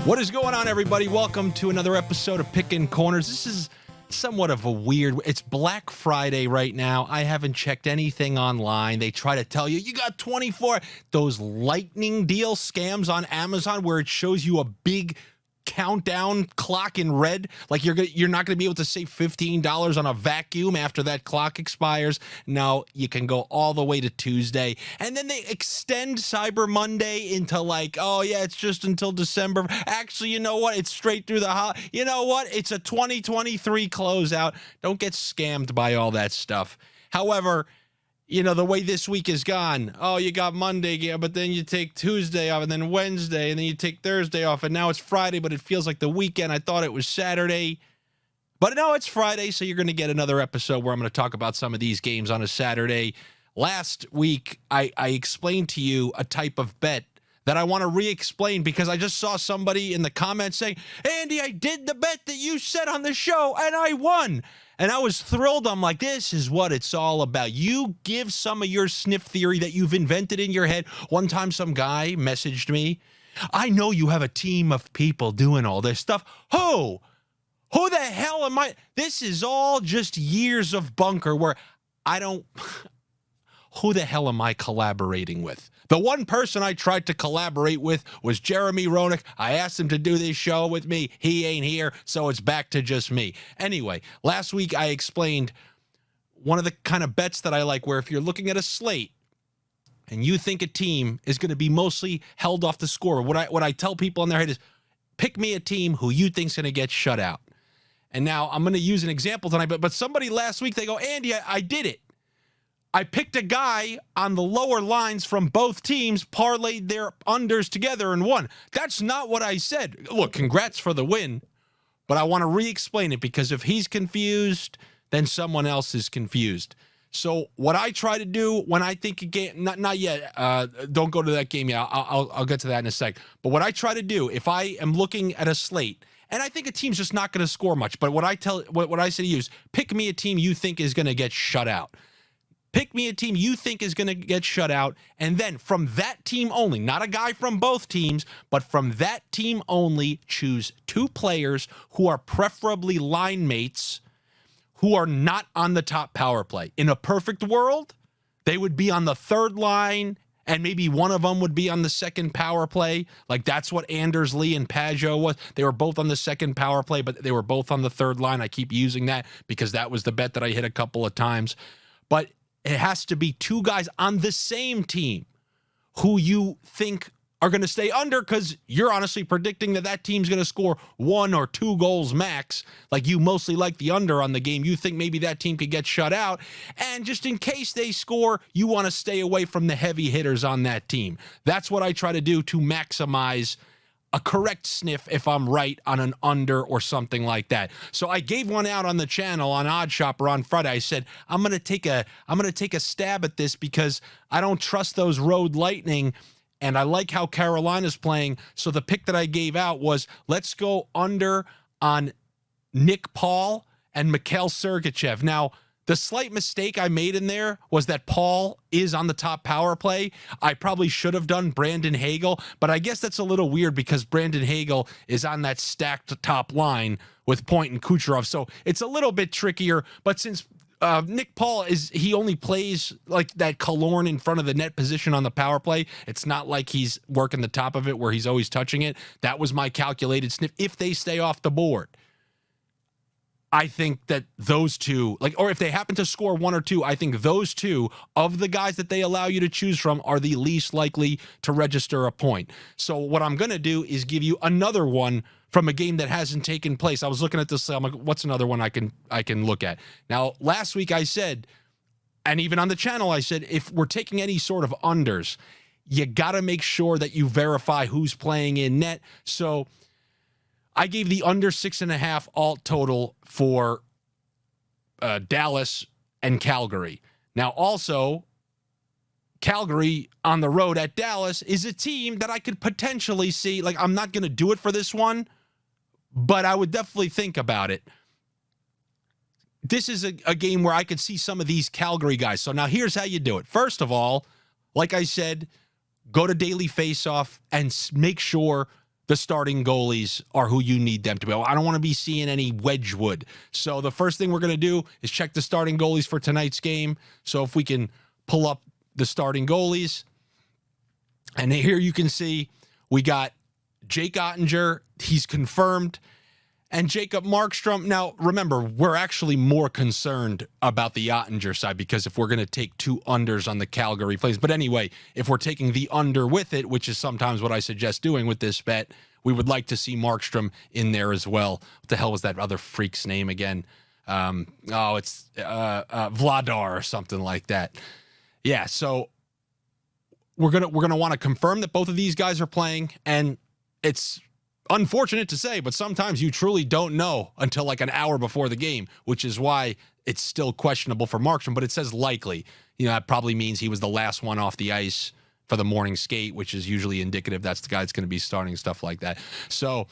What is going on, everybody? Welcome to another episode of Pickin Corners. This is somewhat of a weird... It's Black Friday right now. I haven't checked anything online. They try to tell you, you got 24... Those lightning deal scams on Amazon where it shows you a big countdown clock in red, like you're not going to be able to save $15 on a vacuum after that clock expires. No, you can go all the way to Tuesday, and then they extend Cyber Monday into like, oh yeah, it's just until December. Actually, you know what? It's straight through the you know what? It's a 2023 closeout. Don't get scammed by all that stuff. However, you know, the way this week is gone, oh, you got Monday, yeah, but then you take Tuesday off, and then Wednesday, and then you take Thursday off, and now it's Friday, but it feels like the weekend. I thought it was Saturday, but no, it's Friday, so you're going to get another episode where I'm going to talk about some of these games on a Saturday. Last week, I explained to you a type of bet that I want to re-explain because I just saw somebody in the comments saying, Andy, I did the bet that you said on the show, and I won. And I was thrilled. I'm like, this is what it's all about. You give some of your sniff theory that you've invented in your head. One time some guy messaged me, I know you have a team of people doing all this stuff. Who the hell am I? This is all just years of bunker where I don't... Who the hell am I collaborating with? The one person I tried to collaborate with was Jeremy Roenick. I asked him to do this show with me. He ain't here, so it's back to just me. Anyway, last week I explained one of the kind of bets that I like where if you're looking at a slate and you think a team is going to be mostly held off the score, what I tell people in their head is pick me a team who you think's going to get shut out. And now I'm going to use an example tonight, but somebody last week, they go, Andy, I did it. I picked a guy on the lower lines from both teams, parlayed their unders together and won. That's not what I said. Look, congrats for the win, but I want to re-explain it because if he's confused, then someone else is confused. So what I try to do when I think a game, not yet, don't go to that game yet. I'll get to that in a sec. But what I try to do, if I am looking at a slate, and I think a team's just not going to score much, but what I say to you is pick me a team you think is going to get shut out. Pick me a team you think is going to get shut out, and then from that team only, not a guy from both teams, but from that team only, choose two players who are preferably line mates who are not on the top power play. In a perfect world, they would be on the third line, and maybe one of them would be on the second power play. Like that's what Anders Lee and Pajot was. They were both on the second power play, but they were both on the third line. I keep using that because that was the bet that I hit a couple of times. But it has to be two guys on the same team who you think are going to stay under because you're honestly predicting that team's going to score 1 or 2 goals max. Like you mostly like the under on the game. You think maybe that team could get shut out. And just in case they score, you want to stay away from the heavy hitters on that team. That's what I try to do to maximize a correct sniff if I'm right on an under or something like that. So I gave one out on the channel on Odd Shopper on Friday. I said, I'm going to take a stab at this because I don't trust those Road Lightning and I like how Carolina's playing. So the pick that I gave out was let's go under on Nick Paul and Mikhail Sergachev. Now, the slight mistake I made in there was that Paul is on the top power play. I probably should have done Brandon Hagel, but I guess that's a little weird because Brandon Hagel is on that stacked top line with Point and Kucherov. So it's a little bit trickier, but since Nick Paul he only plays like that Killorn in front of the net position on the power play. It's not like he's working the top of it where he's always touching it. That was my calculated sniff. If they stay off the board, I think that those two, or if they happen to score 1 or 2, I think those two of the guys that they allow you to choose from are the least likely to register a point. So what I'm going to do is give you another one from a game that hasn't taken place. I was looking at this, I'm like, what's another one I can look at? Now, last week I said, and even on the channel I said, if we're taking any sort of unders, you got to make sure that you verify who's playing in net. So I gave the under 6.5 alt total for Dallas and Calgary. Now, also, Calgary on the road at Dallas is a team that I could potentially see. Like, I'm not going to do it for this one, but I would definitely think about it. This is a game where I could see some of these Calgary guys. So now here's how you do it. First of all, like I said, go to Daily Faceoff and make sure the starting goalies are who you need them to be. I don't want to be seeing any Wedgwood. So the first thing we're going to do is check the starting goalies for tonight's game. So if we can pull up the starting goalies, and here you can see we got Jake Ottinger. He's confirmed. And Jacob Markstrom. Now, remember, we're actually more concerned about the Ottinger side because if we're going to take 2 unders on the Calgary Flames. But anyway, if we're taking the under with it, which is sometimes what I suggest doing with this bet, we would like to see Markstrom in there as well. What the hell was that other freak's name again? It's Vladar or something like that. Yeah, so we're gonna want to confirm that both of these guys are playing, and it's unfortunate to say, but sometimes you truly don't know until like an hour before the game, which is why it's still questionable for Markstrom, but it says likely. That probably means he was the last one off the ice for the morning skate, which is usually indicative that's the guy that's going to be starting, stuff like that. So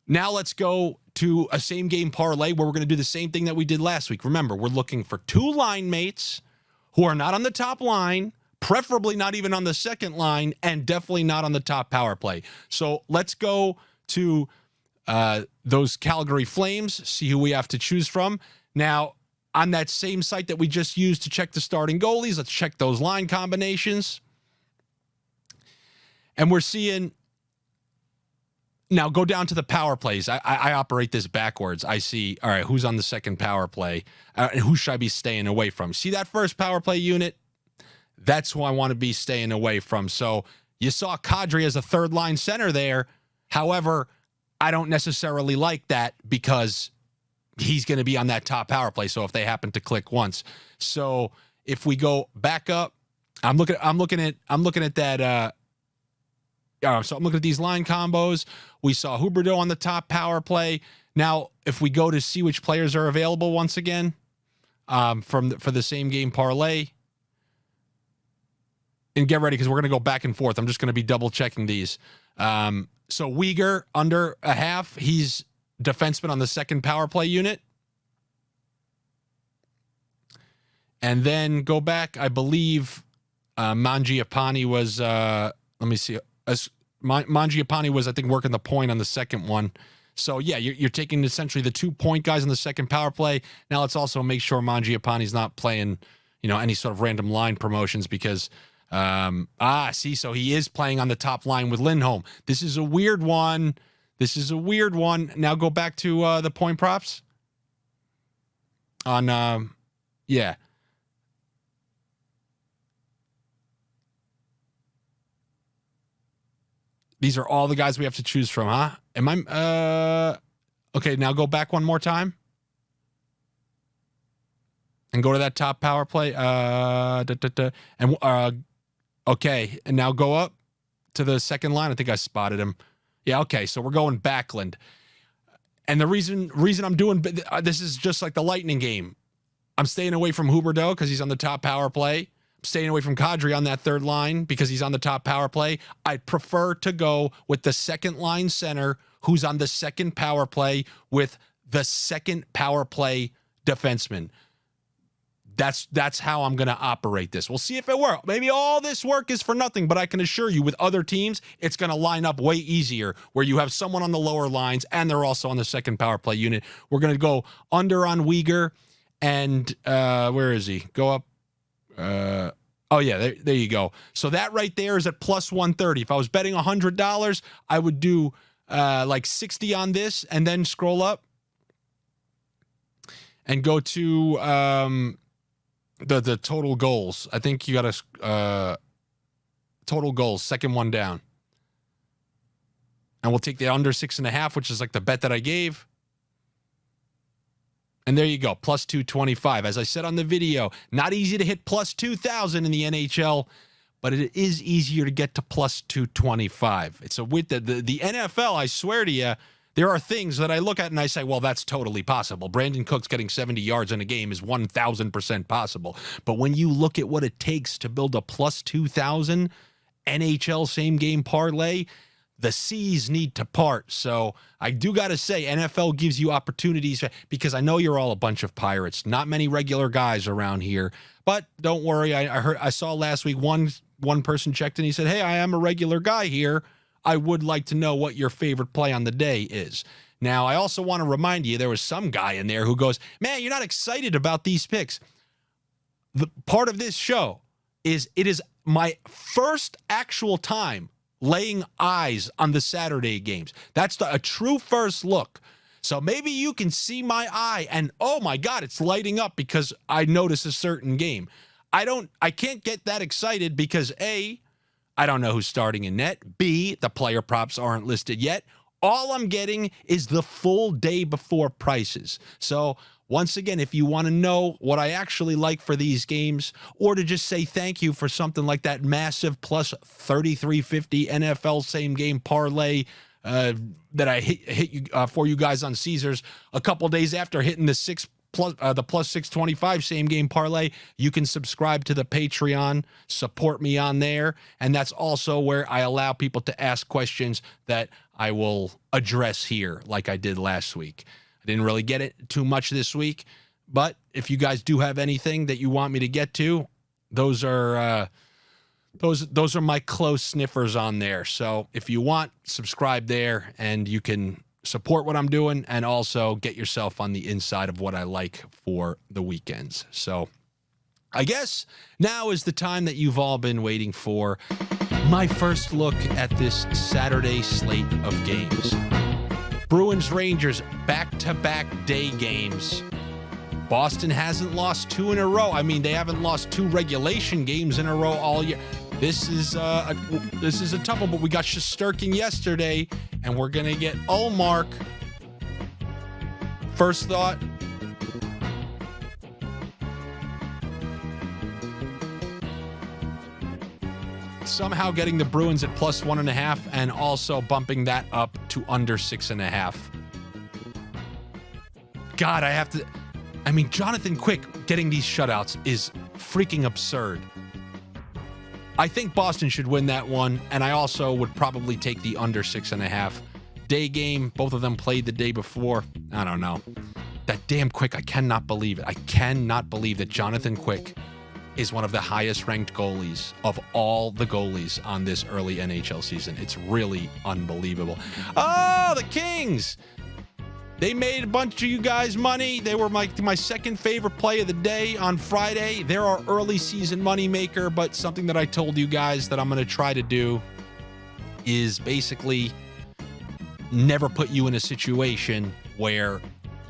now let's go to a same game parlay where we're going to do the same thing that we did last week. Remember, we're looking for 2 line mates who are not on the top line, preferably not even on the second line, and definitely not on the top power play. So let's go to those Calgary Flames, see who we have to choose from. Now, on that same site that we just used to check the starting goalies, let's check those line combinations. And we're seeing, now go down to the power plays. I operate this backwards. I see, all right, who's on the second power play? And who should I be staying away from? See that first power play unit? That's who I want to be staying away from. So you saw Kadri as a third line center there. However, I don't necessarily like that because he's going to be on that top power play. So if they happen to click once, so if we go back up, I'm looking at that. So I'm looking at these line combos. We saw Huberdeau on the top power play. Now, if we go to see which players are available once again, for the same game parlay, and get ready because we're going to go back and forth. I'm just going to be double checking these. So Uyghur under a half. He's defenseman on the second power play unit. And then go back. I believe Mangiapane was, let me see. Mangiapane was, I think, working the point on the second one. So, yeah, you're taking essentially the 2-point guys on the second power play. Now let's also make sure Mangiapane's not playing, any sort of random line promotions because so he is playing on the top line with Lindholm. This is a weird one. Now go back to the point props on, These are all the guys we have to choose from, huh? Okay, now go back one more time. And go to that top power play. Okay, and now go up to the second line. I think I spotted him. Yeah, okay, so we're going Backlund. And the reason I'm doing this is just like the Lightning game. I'm staying away from Huberdeau because he's on the top power play. I'm staying away from Kadri on that third line because he's on the top power play. I prefer to go with the second line center who's on the second power play with the second power play defenseman. That's how I'm going to operate this. We'll see if it works. Maybe all this work is for nothing, but I can assure you with other teams, it's going to line up way easier where you have someone on the lower lines and they're also on the second power play unit. We're going to go under on Uyghur and where is he? Go up. There you go. So that right there is at plus 130. If I was betting $100, I would do like 60 on this and then scroll up and go to the total goals. I think you got to total goals, second one down. And we'll take the under 6.5, which is like the bet that I gave. And there you go, plus 225. As I said on the video, not easy to hit plus 2,000 in the NHL, but it is easier to get to plus 225. It's with the NFL, I swear to you, there are things that I look at and I say, well, that's totally possible. Brandon Cooks getting 70 yards in a game is 1,000% possible. But when you look at what it takes to build a plus 2,000 NHL same game parlay, the C's need to part. So I do got to say, NFL gives you opportunities because I know you're all a bunch of pirates. Not many regular guys around here. But don't worry. I saw last week one person checked and he said, hey, I am a regular guy here. I would like to know what your favorite play on the day is. Now, I also want to remind you, there was some guy in there who goes, man, you're not excited about these picks. The part of this show is it is my first actual time laying eyes on the Saturday games. That's a true first look. So maybe you can see my eye and, oh my God, it's lighting up because I notice a certain game. I can't get that excited because A, I don't know who's starting in net. B, the player props aren't listed yet. All I'm getting is the full day before prices. So once again, if you want to know what I actually like for these games, or to just say thank you for something like that massive plus 3350 NFL same game parlay that I hit you for you guys on Caesars a couple days after hitting the plus 625 same game parlay, you can subscribe to the Patreon, support me on there, and that's also where I allow people to ask questions that I will address here like I did last week. I didn't really get it too much this week, but if you guys do have anything that you want me to get to, those are my close sniffers on there. So if you want, subscribe there and you can support what I'm doing and also get yourself on the inside of what I like for the weekends. So I guess now is the time that you've all been waiting for. My first look at this Saturday slate of games. Bruins Rangers back-to-back day games. Boston hasn't lost 2 in a row. I mean, they haven't lost 2 regulation games in a row all year. This is a tough one, but we got Shesterkin yesterday, and we're going to get Ullmark. First thought, somehow getting the Bruins at plus 1.5 and also bumping that up to under 6.5. God, Jonathan Quick getting these shutouts is freaking absurd. I think Boston should win that one, and I also would probably take the under 6.5. Day game, both of them played the day before. I don't know. That damn Quick, I cannot believe it. I cannot believe that Jonathan Quick is one of the highest ranked goalies of all the goalies on this early NHL season. It's really unbelievable. Oh, the Kings! They made a bunch of you guys money. They were my second favorite play of the day on Friday. They're our early season money maker, but something that I told you guys that I'm going to try to do is basically never put you in a situation where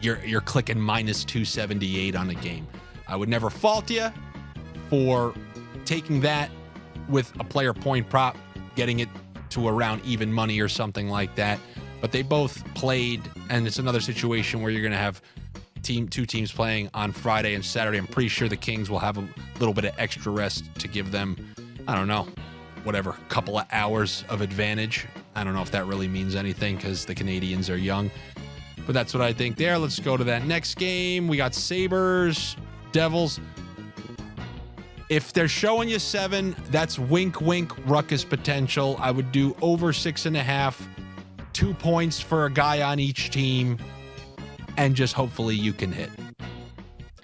you're clicking minus 278 on a game. I would never fault you for taking that with a player point prop, getting it to around even money or something like that. But they both played, and it's another situation where you're going to have two teams playing on Friday and Saturday. I'm pretty sure the Kings will have a little bit of extra rest to give them, I don't know, whatever, couple of hours of advantage. I don't know if that really means anything because the Canadians are young. But that's what I think there. Let's go to that next game. We got Sabres, Devils. If they're showing you 7, that's wink, wink, ruckus potential. I would do over 6.5. 2 points for a guy on each team, and just hopefully you can hit.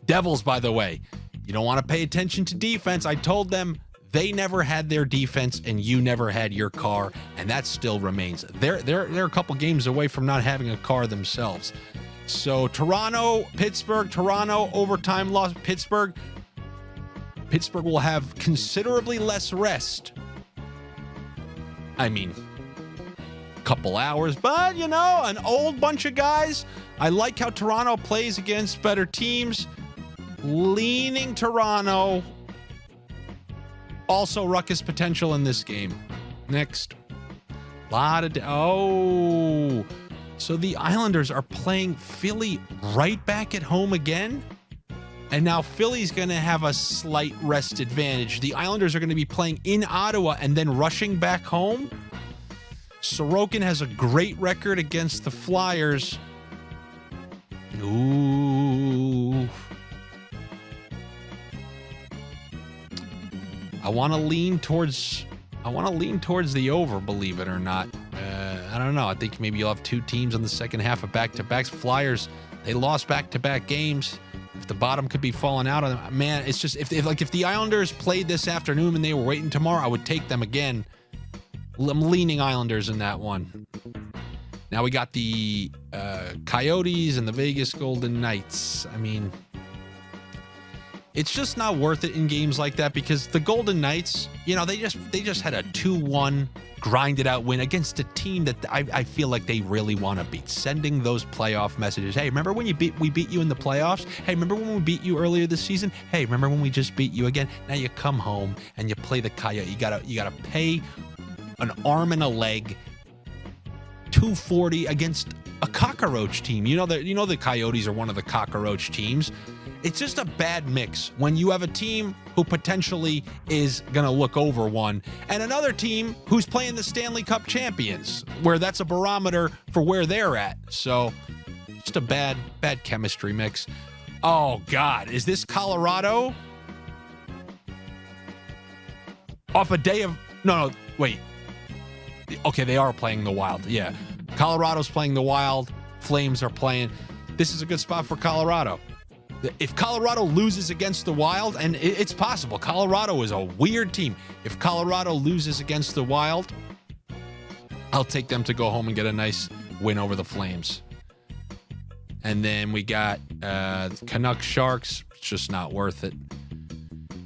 Devils, by the way, you don't want to pay attention to defense. I told them they never had their defense and you never had your car, and that still remains. They're a couple games away from not having a car themselves. So Toronto, overtime loss. Pittsburgh will have considerably less rest. I mean, couple hours, but an old bunch of guys. I like how Toronto plays against better teams. Leaning Toronto. Also ruckus potential in this game. Next. So the Islanders are playing Philly right back at home again. And now Philly's going to have a slight rest advantage. The Islanders are going to be playing in Ottawa and then rushing back home. Sorokin has a great record against the Flyers. Ooh. I want to lean towards the over, believe it or not. I don't know. I think maybe you'll have 2 teams in the second half of back-to-backs. Flyers, they lost back-to-back games. If the bottom could be falling out on them, man, it's just if the Islanders played this afternoon and they were waiting tomorrow, I would take them again. I'm leaning Islanders in that one. Now we got the Coyotes and the Vegas Golden Knights. I mean, it's just not worth it in games like that because the Golden Knights, you know, they just had a 2-1 grinded out win against a team that I feel like they really want to beat. Sending those playoff messages. Hey, remember when we beat you in the playoffs? Hey, remember when we beat you earlier this season? Hey, remember when we just beat you again? Now you come home and you play the Coyote. You gotta pay an arm and a leg, $240 against a cockroach team. You know the Coyotes are one of the cockroach teams. It's just a bad mix when you have a team who potentially is going to look over one and another team who's playing the Stanley Cup champions, where that's a barometer for where they're at. So just a bad chemistry mix. Oh, God. Is this Colorado? Off a day of... No, wait. Okay, they are playing the Wild. Yeah. Colorado's playing the Wild. Flames are playing. This is a good spot for Colorado. If Colorado loses against the Wild, and it's possible, Colorado is a weird team. If Colorado loses against the Wild, I'll take them to go home and get a nice win over the Flames. And then we got Canucks Sharks. It's just not worth it.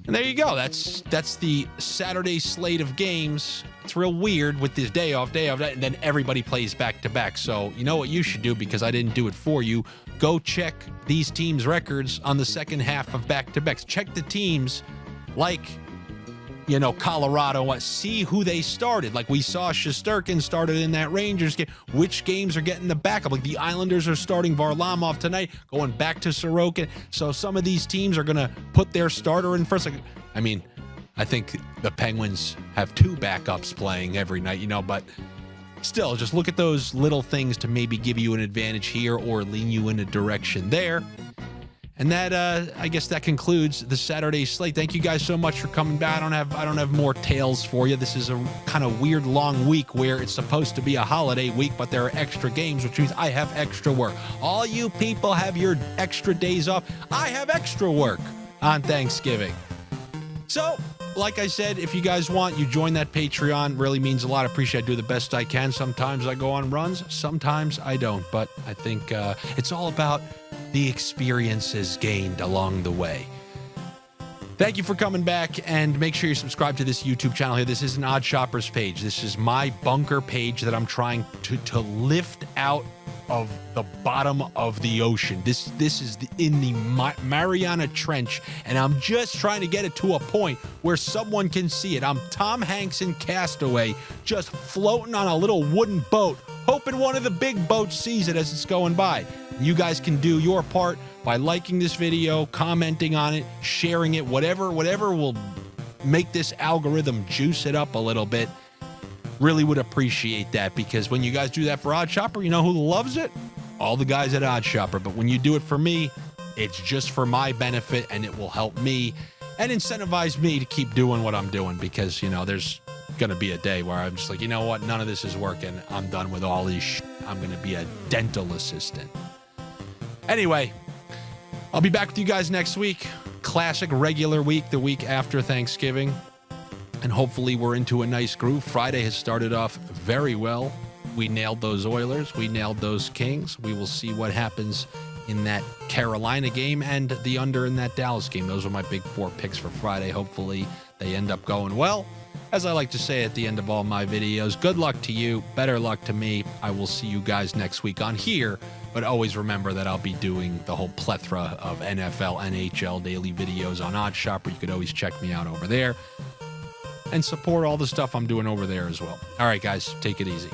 And there you go. That's the Saturday slate of games. It's real weird with this day off, and then everybody plays back-to-back. So you know what you should do, because I didn't do it for you. Go check these teams' records on the second half of back-to-backs. Check the teams like, you know, Colorado. See who they started. Like we saw Shesterkin started in that Rangers game. Which games are getting the backup? Like the Islanders are starting Varlamov tonight, going back to Sorokin. So some of these teams are going to put their starter in first. I mean, I think the Penguins have 2 backups playing every night, you know, but still, just look at those little things to maybe give you an advantage here or lean you in a direction there. And that, I guess that concludes the Saturday slate. Thank you guys so much for coming back. I don't have more tales for you. This is a kind of weird long week where it's supposed to be a holiday week, but there are extra games, which means I have extra work. All you people have your extra days off. I have extra work on Thanksgiving. So, like I said, if you guys want, you join that Patreon. Really means a lot. I appreciate it. I do the best I can. Sometimes I go on runs. Sometimes I don't. But I think it's all about the experiences gained along the way. Thank you for coming back, and make sure you subscribe to this YouTube channel here. This is an Odd Shoppers page. This is my bunker page that I'm trying to lift out of the bottom of the ocean. This is in the Mariana Trench, and I'm just trying to get it to a point where someone can see it. I'm Tom Hanks in Castaway, just floating on a little wooden boat, hoping one of the big boats sees it as it's going by. You guys can do your part by liking this video, commenting on it, sharing it, whatever will make this algorithm juice it up a little bit. Really would appreciate that, because when you guys do that for Odd Shopper, you know who loves it? All the guys at Odd Shopper. But when you do it for me, it's just for my benefit, and it will help me and incentivize me to keep doing what I'm doing, because, you know, there's going to be a day where I'm just like, you know what? None of this is working. I'm done with all these I'm going to be a dental assistant. Anyway, I'll be back with you guys next week. Classic regular week, the week after Thanksgiving. And hopefully we're into a nice groove. Friday has started off very well. We nailed those Oilers. We nailed those Kings. We will see what happens in that Carolina game and the under in that Dallas game. Those are my big 4 picks for Friday. Hopefully they end up going well. As I like to say at the end of all my videos, good luck to you. Better luck to me. I will see you guys next week on here. But always remember that I'll be doing the whole plethora of NFL, NHL daily videos on Odd Shopper. You could always check me out over there and support all the stuff I'm doing over there as well. All right, guys, take it easy.